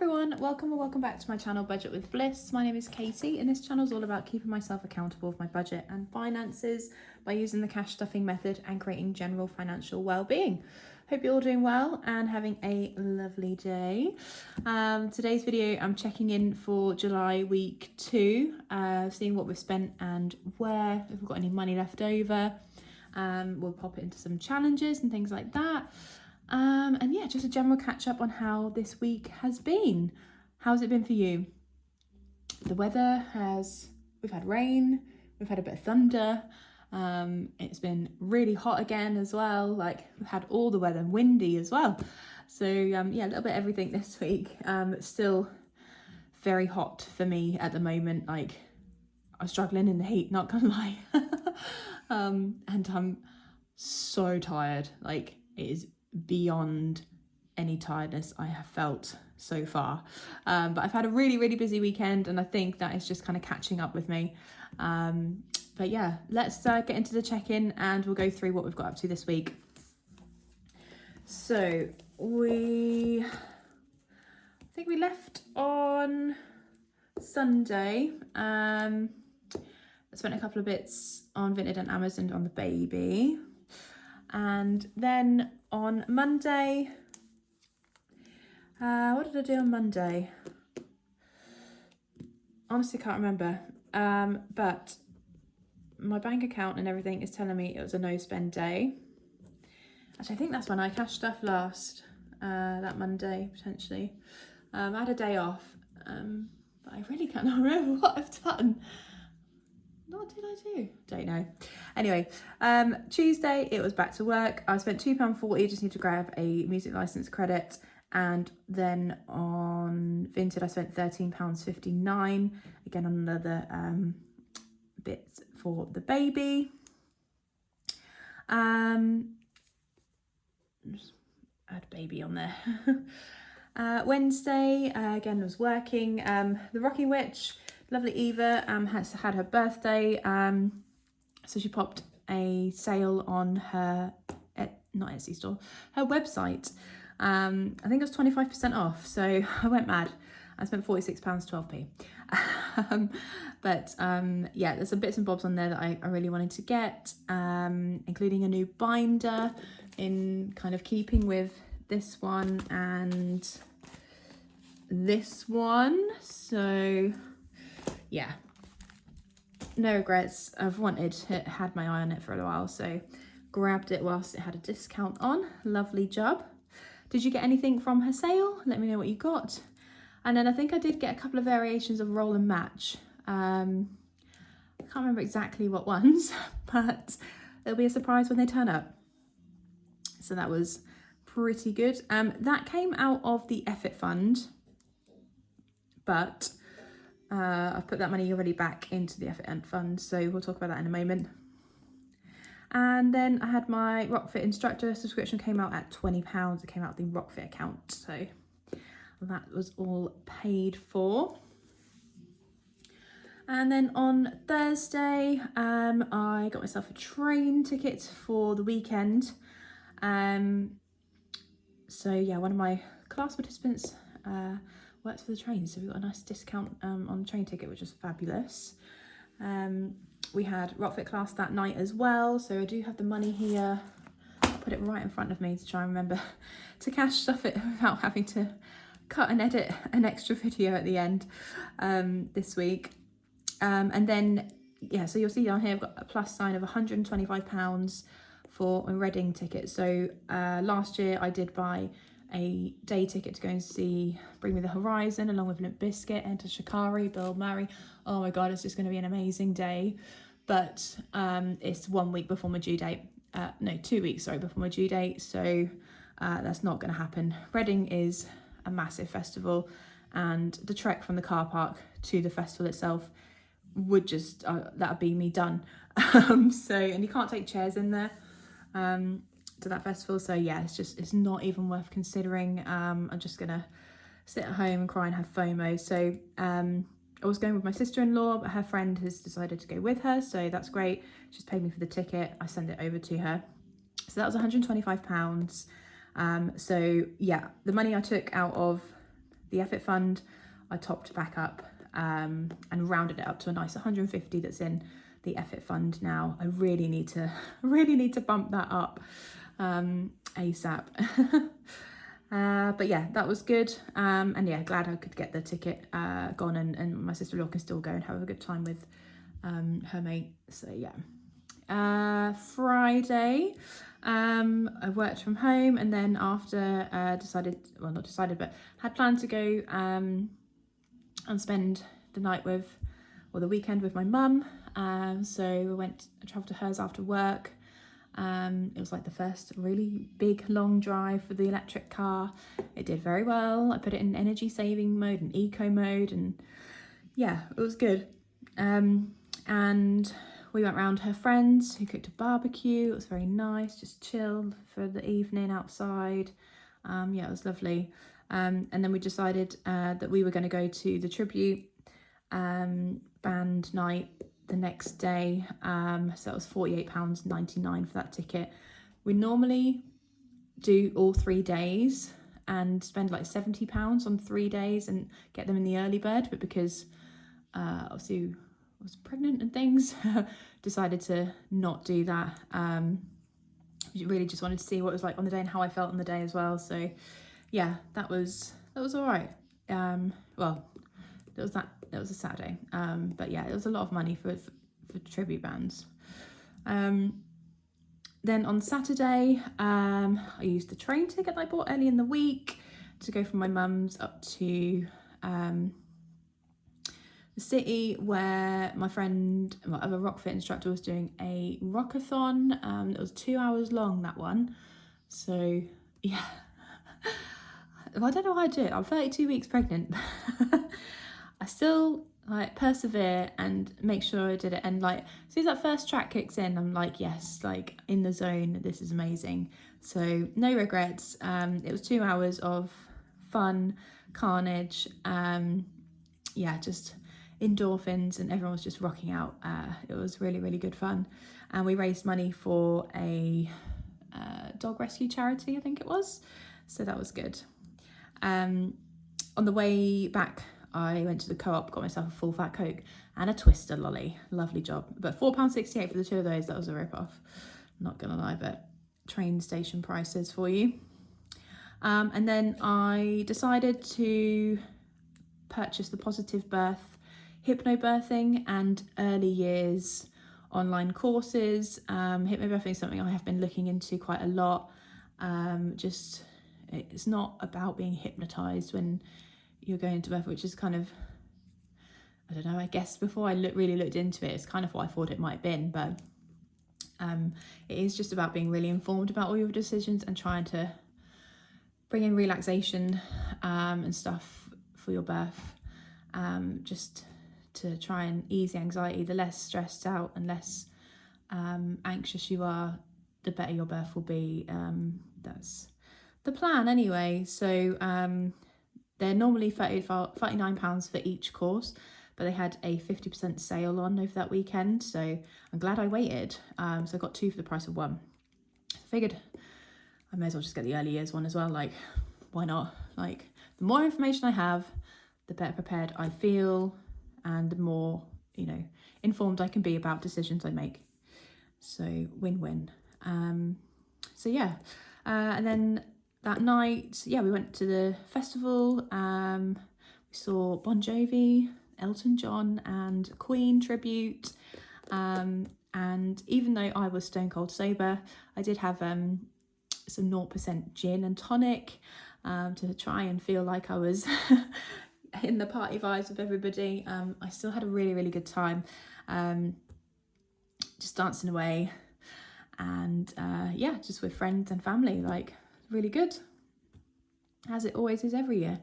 everyone, welcome or welcome back to my channel Budget with Bliss. My name is Katie and this channel is all about keeping myself accountable with my budget and finances by using the cash stuffing method and creating general financial well-being. Hope you're all doing well and having a lovely day. Today's video I'm checking in for July week 2, seeing what we've spent and where, if we've got any money left over. We'll pop it into some challenges and things like that. And yeah, just a general catch up on how this week has been. How's it been for you? The weather we've had rain, we've had a bit of thunder. It's been really hot again as well. Like we've had all the weather, windy as well. So yeah, a little bit of everything this week. It's still very hot for me at the moment. Like I'm struggling in the heat, not gonna lie. And I'm so tired. Like it is beyond any tiredness I have felt so far. But I've had a really busy weekend and I think that is just kind of catching up with me. But yeah, let's get into the check-in and we'll go through what we've got up to this week. So I think we left on Sunday. I spent a couple of bits on Vinted and Amazon on the baby. And then on Monday, what did I do on Monday? Honestly, can't remember. But my bank account and everything is telling me it was a no spend day. Actually, I think that's when I cashed stuff last, that Monday, potentially. I had a day off, but I really cannot remember what I've done. What did I do? Don't know. Anyway, Tuesday it was back to work. I spent £2.40, just need to grab a music license credit. And then on Vinted I spent £13.59, again on another bit for the baby. Just add baby on there. Wednesday, again was working. The Rocking Witch, lovely Eva, has had her birthday, so she popped a sale on her, not Etsy store, her website. I think it was 25% off, so I went mad. I spent £46, 12p. But yeah, there's some bits and bobs on there that I really wanted to get, including a new binder in kind of keeping with this one and this one. So yeah, no regrets. I've had my eye on it for a while, so grabbed it whilst it had a discount on. Lovely job. Did you get anything from her sale? Let me know what you got. And then I think I did get a couple of variations of Roll and Match. I can't remember exactly what ones, but it'll be a surprise when they turn up. So that was pretty good. That came out of the Effort Fund, but I've put that money already back into the Effort Fund, so we'll talk about that in a moment. And then I had my Rockfit instructor subscription, came out at £20. It came out of the Rockfit account, so that was all paid for. And then on Thursday, I got myself a train ticket for the weekend. So yeah, one of my class participants works for the train, so we got a nice discount on the train ticket, which was fabulous. We had Rockfit class that night as well, so I do have the money here. I'll put it right in front of me to try and remember to cash stuff it without having to cut and edit an extra video at the end this week. And then yeah, so you'll see down here I've got a plus sign of £125 for a Reading ticket. So last year I did buy a day ticket to go and see Bring Me the Horizon along with Limp Bizkit, Enter Shikari, Bill Murray. Oh my god, it's just going to be an amazing day. But it's 1 week before my due date. No, 2 weeks, sorry, before my due date. So that's not going to happen. Reading is a massive festival, and the trek from the car park to the festival itself would just, that'd be me done. So, and you can't take chairs in there. To that festival, so yeah, it's not even worth considering. I'm just gonna sit at home and cry and have FOMO. So I was going with my sister-in-law, but her friend has decided to go with her, so that's great. She's paid me for the ticket, I send it over to her. So that was £125. So yeah, the money I took out of the Effort Fund, I topped back up and rounded it up to a nice 150 that's in the Effort Fund now. I really need to bump that up ASAP. But yeah, that was good. And yeah, glad I could get the ticket gone, and my sister-in-law can still go and have a good time with her mate. So yeah. Friday, I worked from home, and then after had planned to go and spend the night the weekend with my mum. So I travelled to hers after work. It was like the first really big long drive for the electric car. It did very well. I put it in energy saving mode and eco mode, and yeah, it was good. And we went round her friends who cooked a barbecue. It was very nice, just chilled for the evening outside. Yeah, it was lovely. And then we decided that we were going to go to the tribute band night the next day. So it was £48.99 for that ticket. We normally do all 3 days and spend like £70 on 3 days and get them in the early bird, but because obviously I was pregnant and things, decided to not do that. Really just wanted to see what it was like on the day and how I felt on the day as well. So yeah, that was all right. Well, it was a Saturday, but yeah, it was a lot of money for tribute bands. Then on Saturday, I used the train ticket that I bought early in the week to go from my mum's up to the city, where my other RockFit instructor was doing a rockathon. It was 2 hours long, that one. So yeah, I don't know how I do it. I'm 32 weeks pregnant. I still like persevere and make sure I did it, and like as soon as that first track kicks in, I'm like, yes, like in the zone, this is amazing. So no regrets. It was 2 hours of fun, carnage, yeah, just endorphins, and everyone was just rocking out. It was really, really good fun, and we raised money for a dog rescue charity, I think it was, so that was good. On the way back, I went to the Co-op, got myself a full fat Coke and a Twister lolly. Lovely job. But £4.68 for the two of those, that was a rip-off. Not gonna lie, but train station prices for you. And then I decided to purchase the Positive Birth hypnobirthing and early years online courses. Hypnobirthing is something I have been looking into quite a lot. It's not about being hypnotized when you're going into birth, which is kind of, I don't know, I guess before I really looked into it, it's kind of what I thought it might have been, but it is just about being really informed about all your decisions and trying to bring in relaxation and stuff for your birth, just to try and ease the anxiety. The less stressed out and less anxious you are, the better your birth will be. That's the plan anyway. So they're normally £39 for each course, but they had a 50% sale on over that weekend, so I'm glad I waited. So I got 2 for the price of 1. I figured I may as well just get the early years one as well, like why not? Like the more information I have, the better prepared I feel, and the more, informed I can be about decisions I make. So win-win. So yeah, and then that night, we went to the festival. We saw Bon Jovi, Elton John and Queen tribute. And even though I was stone cold sober, I did have some 0% gin and tonic to try and feel like I was in the party vibes with everybody. I still had a really, really good time, just dancing away, and just with friends and family, like really good, as it always is every year.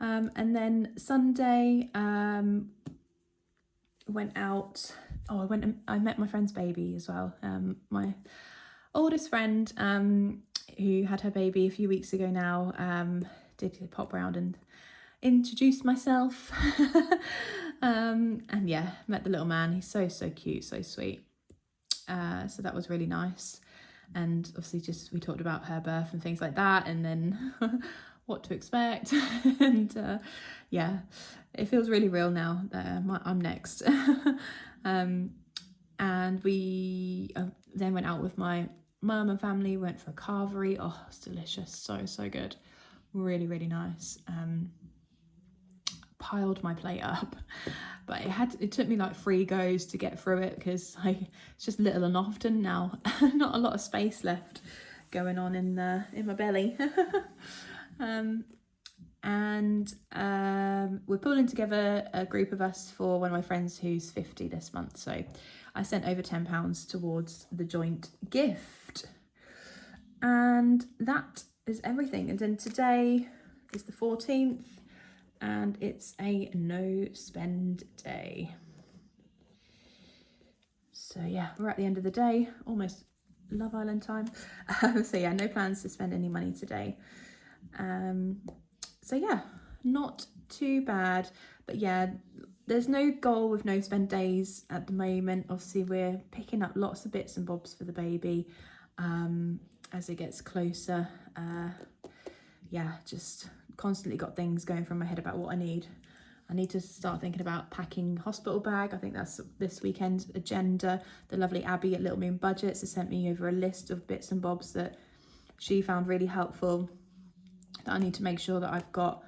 And then Sunday, went out. I met my friend's baby as well. My oldest friend, who had her baby a few weeks ago now, did pop around and introduce myself. And yeah, met the little man. He's so cute, so sweet. So that was really nice. And obviously we talked about her birth and things like that, and then what to expect. And yeah, it feels really real now that I'm next. And we then went out with my mum and family, went for a carvery. Oh, it's delicious, so good, really nice. Piled my plate up, but it took me like 3 goes to get through it, because it's just little and often now. Not a lot of space left going on in my belly. And we're pulling together a group of us for one of my friends who's 50 this month, so I sent over £10 towards the joint gift. And that is everything. And then today is the 14th, and it's a no spend day. So yeah, we're at the end of the day, almost Love Island time. So yeah, no plans to spend any money today. So yeah, not too bad. But yeah, there's no goal with no spend days at the moment. Obviously we're picking up lots of bits and bobs for the baby as it gets closer. Yeah, just constantly got things going through my head about what I need. I need to start thinking about packing hospital bag. I think that's this weekend's agenda. The lovely Abby at Little Moon Budgets has sent me over a list of bits and bobs that she found really helpful, that I need to make sure that I've got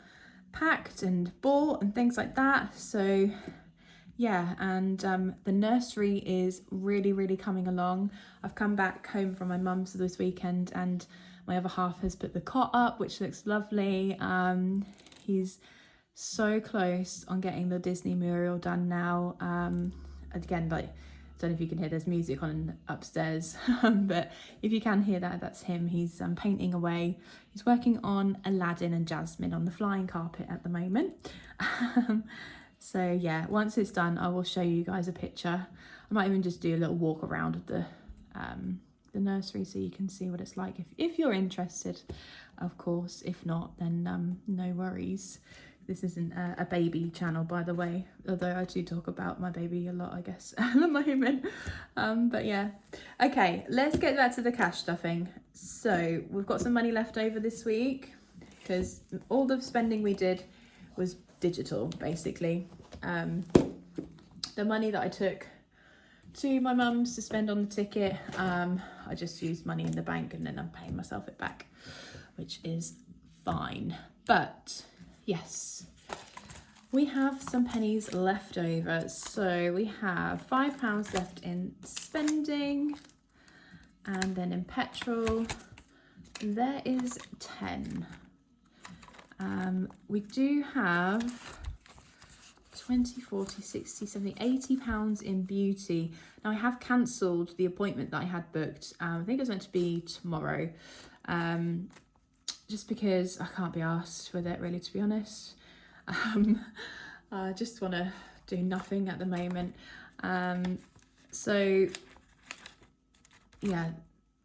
packed and bought and things like that. So yeah, and the nursery is really coming along. I've come back home from my mum's this weekend, and my other half has put the cot up, which looks lovely. He's so close on getting the Disney mural done now. Again, like, I don't know if you can hear, there's music on upstairs, but if you can hear that, that's him. He's painting away. He's working on Aladdin and Jasmine on the flying carpet at the moment. So yeah, once it's done, I will show you guys a picture. I might even just do a little walk around of the nursery so you can see what it's like if you're interested, of course. If not, then no worries. This isn't a baby channel, by the way, although I do talk about my baby a lot, I guess, at the moment. But yeah, okay, let's get back to the cash stuffing. So we've got some money left over this week, because all the spending we did was digital, basically. The money that I took to my mum's to spend on the ticket, I just used money in the bank, and then I'm paying myself it back, which is fine. But yes, we have some pennies left over. So we have £5 left in spending, and then in petrol there is 10. We do have 20, 40, 60, 70, £80 in beauty. Now I have cancelled the appointment that I had booked. I think it was meant to be tomorrow. Just because I can't be arsed with it, really, to be honest. I just want to do nothing at the moment. So yeah,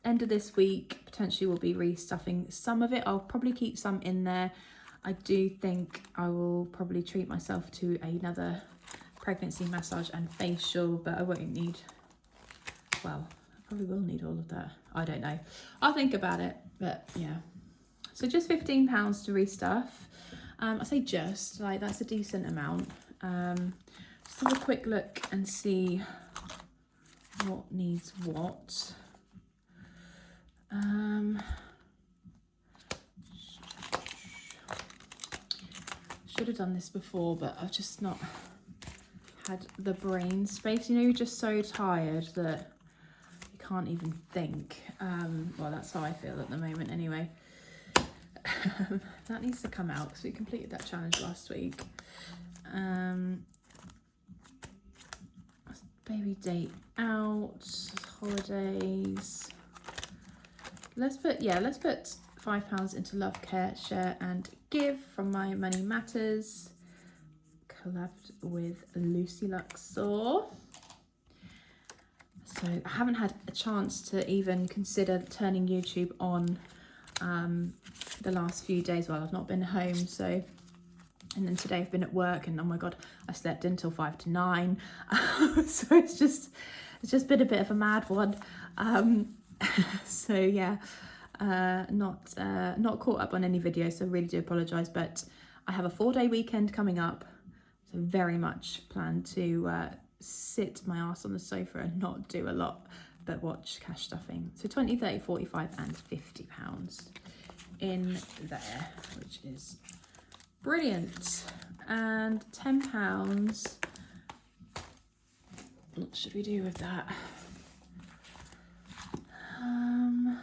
end of this week, potentially we'll be restuffing some of it. I'll probably keep some in there. I do think I will probably treat myself to another pregnancy massage and facial, but I won't need, well, I probably will need all of that. I don't know. I'll think about it, but yeah. So just £15 to restuff. I say just, like, that's a decent amount. Just have a quick look and see what needs what. Should have done this before, but I've just not had the brain space. You know, you're just so tired that you can't even think. Well, that's how I feel at the moment anyway. That needs to come out because we completed that challenge last week. Baby date out, holidays. Let's put £5 into love, care, share and give from my Money Matters, collabed with Lucy Luxor. So I haven't had a chance to even consider turning YouTube on the last few days while I've not been home. So, and then today I've been at work, and oh my god, I slept until 5 to 9. So it's just been a bit of a mad one. So yeah, not caught up on any videos, so I really do apologise, but I have a 4-day weekend coming up, so very much plan to sit my ass on the sofa and not do a lot but watch Cash Stuffing. So 20, 30, 45 and £50 in there, which is brilliant. And £10, what should we do with that? Oh,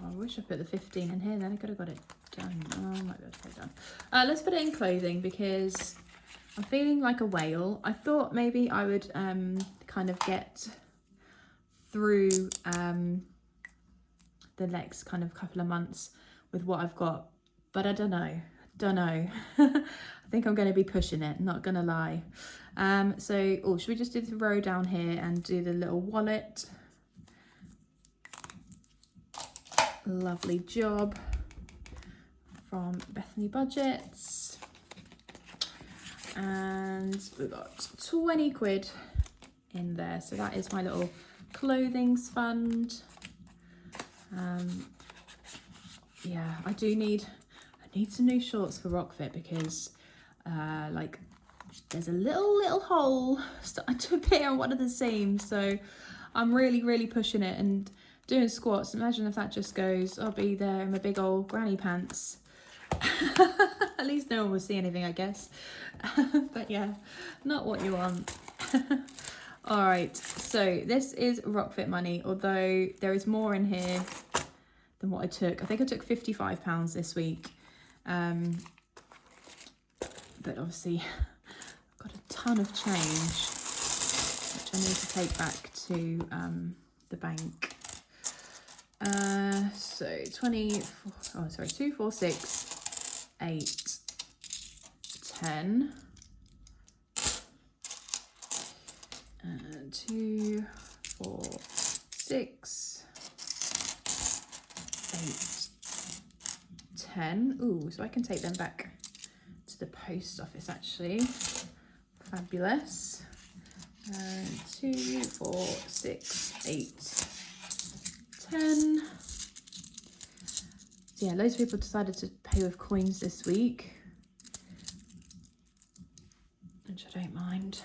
I wish I put the 15 in here, then I could have got it done. Oh, I might be able to get it done. Let's put it in clothing because I'm feeling like a whale. I thought maybe I would kind of get through the next kind of couple of months with what I've got, but I don't know. I think I'm going to be pushing it, not gonna lie. So should we just do the row down here and do the little wallet? Lovely job from Bethany Budgets. And we've got 20 quid in there, so that is my little clothings fund. Yeah, I need some new shorts for Rockfit because like there's a little hole starting to appear on one of the seams, so I'm really pushing it and doing squats. Imagine if that just goes, I'll be there in my big old granny pants. At least no one will see anything, I guess. But yeah, not what you want. All right, so this is Rockfit money, although there is more in here than what I took. I think I took £55 this week. But obviously I've got a ton of change, which I need to take back to the bank. So 2, 4, 6, 8, 10. 2, 4, 6, 8, 10. Ooh, so I can take them back to the post office actually. Fabulous. 2, 4, 6, 8, 10. So yeah, loads of people decided to pay with coins this week, which I don't mind.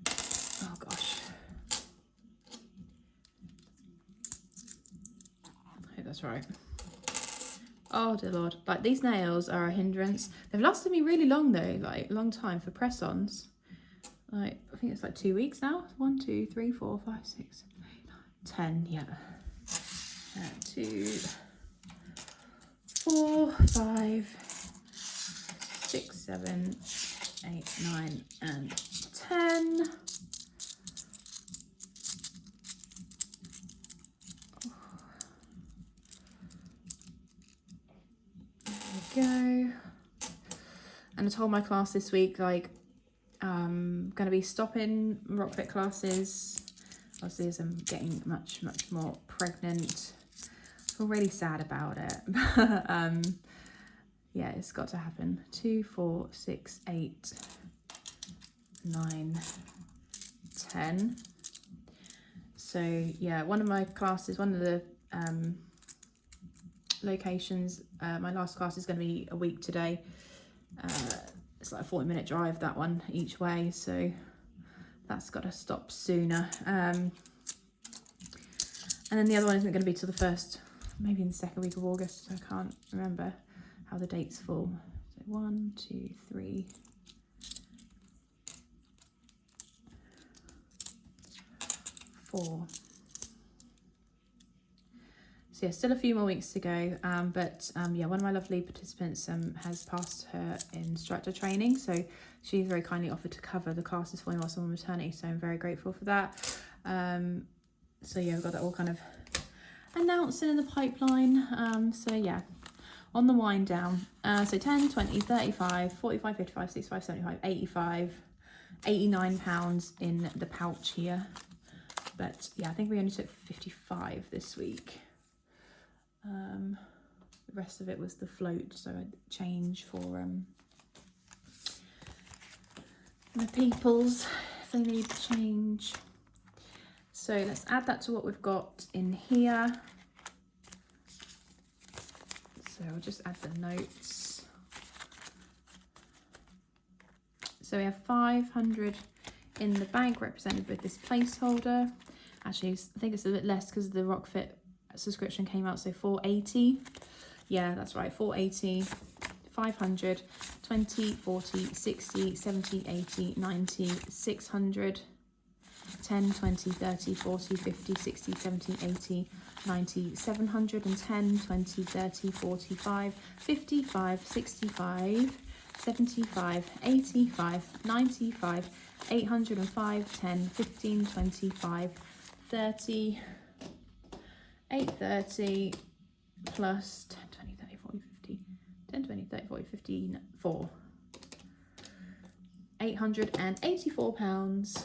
Oh gosh. I hope that's right. Oh dear Lord, like these nails are a hindrance. They've lasted me really long though, like long time for press-ons. Like, I think it's like 2 weeks now. 1, 2, 3, 4, 5, 6, 7, 8, 9, 10, yeah. 2, 4, 5, 6, 7, 8, 9, and 10. Go. And I told my class this week, like, I'm going to be stopping Rockfit classes, obviously, as I'm getting much more pregnant. I feel really sad about it, but yeah, it's got to happen. 2, 4, 6, 8, 9, 10. So yeah, one of my classes, one of the locations, my last class is going to be a week today. It's like a 40-minute drive, that one, each way, so that's got to stop sooner. And then the other one isn't going to be till the first, maybe in the second week of August. I can't remember how the dates fall. So 1, 2, 3, 4. So yeah, still a few more weeks to go, but yeah, one of my lovely participants has passed her instructor training, so she's very kindly offered to cover the classes for me whilst I'm on maternity, so I'm very grateful for that. So yeah, we've got that all kind of announcing in the pipeline. So yeah, on the wind down. So 10, 20, 35, 45, 55, 65, 75, 85, £89 in the pouch here. But yeah, I think we only took 55 this week. The rest of it was the float, so I'd change for the peoples if they need change. So let's add that to what we've got in here. So I'll just add the notes. So we have 500 in the bank represented with this placeholder. Actually, I think it's a bit less because the Rockfit subscription came out, so 480. Yeah, that's right, 480, 500, 20, 40, 60, 70, 80, 90, 600, 10, 20, 30, 40, 50, 60, 70, 80, 90, 710, 20, 30, 45, 55, 65, 75, 85, 95, 805, 10, 15, 25, 30, 830 plus 10, 20, 30, 40, 50, 10, 20, 30, 40, 15, 4. £884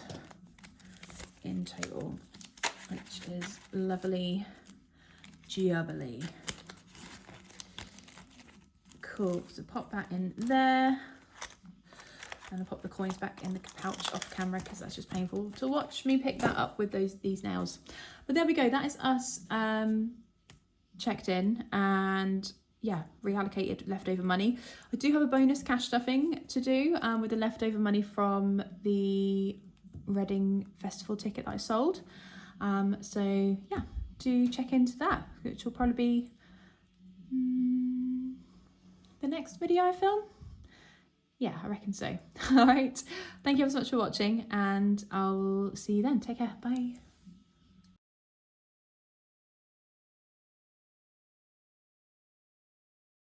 in total, which is lovely jubbly. Cool, so pop that in there. And I'll pop the coins back in the pouch off camera because that's just painful to watch me pick that up with these nails. But there we go, that is us checked in and yeah, reallocated leftover money. I do have a bonus cash stuffing to do with the leftover money from the Reading Festival ticket that I sold. So yeah, do check into that, which will probably be the next video I film. Yeah, I reckon so. All right, thank you so much for watching and I'll see you then. Take care, bye.